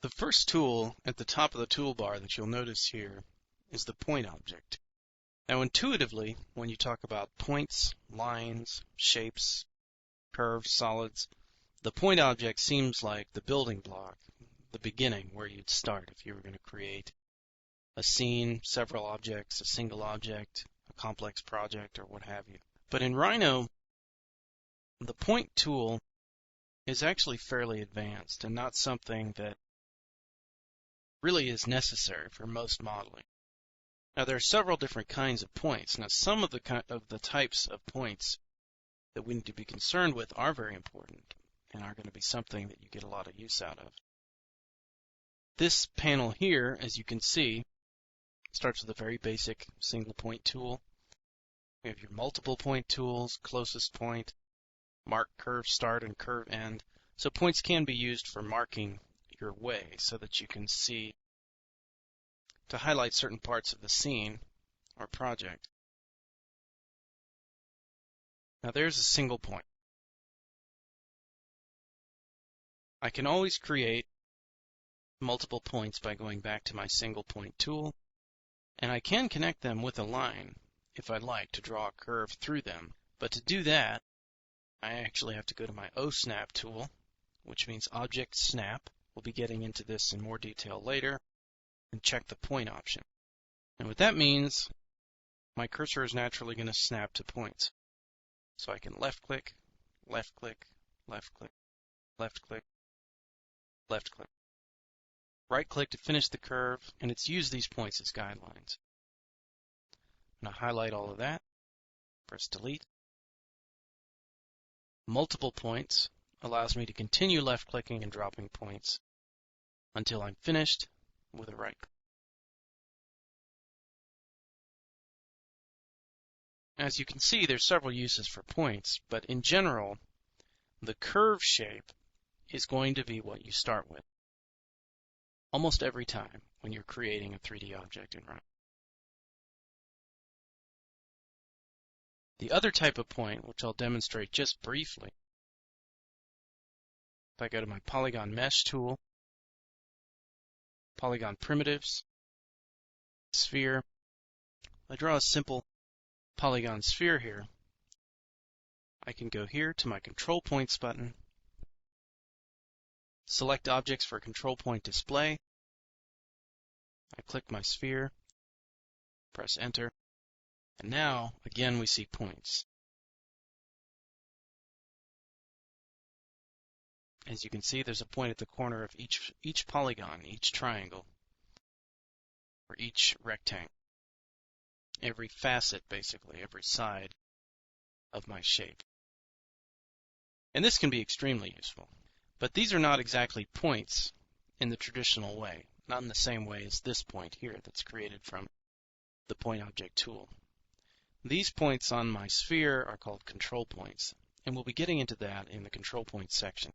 The first tool at the top of the toolbar that you'll notice here is the point object. Now intuitively, when you talk about points, lines, shapes, curves, solids, the point object seems like the building block, the beginning where you'd start if you were going to create a scene, several objects, a single object, a complex project, or what have you. But in Rhino, the point tool is actually fairly advanced and not something that really is necessary for most modeling. Now there are several different kinds of points. Now some of the types of points that we need to be concerned with are very important and are going to be something that you get a lot of use out of. This panel here, as you can see, starts with a very basic single point tool. You have your multiple point tools, closest point, mark curve start and curve end. So points can be used for marking your way so that you can see to highlight certain parts of the scene or project. Now there's a single point. I can always create multiple points by going back to my single point tool, and I can connect them with a line if I'd like to draw a curve through them. But to do that, I actually have to go to my OSnap tool, which means Object Snap. We'll be getting into this in more detail later, and check the point option. And what that means, my cursor is naturally going to snap to points. So I can left click, left click, left click, left click, left click. Right click to finish the curve, and it's used these points as guidelines. I'm going to highlight all of that, press delete. Multiple points allows me to continue left clicking and dropping points until I'm finished with a right click. As you can see, there's several uses for points, but in general, the curve shape is going to be what you start with almost every time when you're creating a 3D object in Rhino. The other type of point, which I'll demonstrate just briefly, if I go to my Polygon Mesh tool, Polygon Primitives, Sphere, I draw a simple polygon sphere here. I can go here to my Control Points button, select Objects for Control Point Display. I click my sphere, press Enter, and now, again, we see points. As you can see, there's a point at the corner of each polygon, each triangle, or each rectangle. Every facet, basically, every side of my shape. And this can be extremely useful. But these are not exactly points in the traditional way, not in the same way as this point here that's created from the point object tool. These points on my sphere are called control points, and we'll be getting into that in the control points section.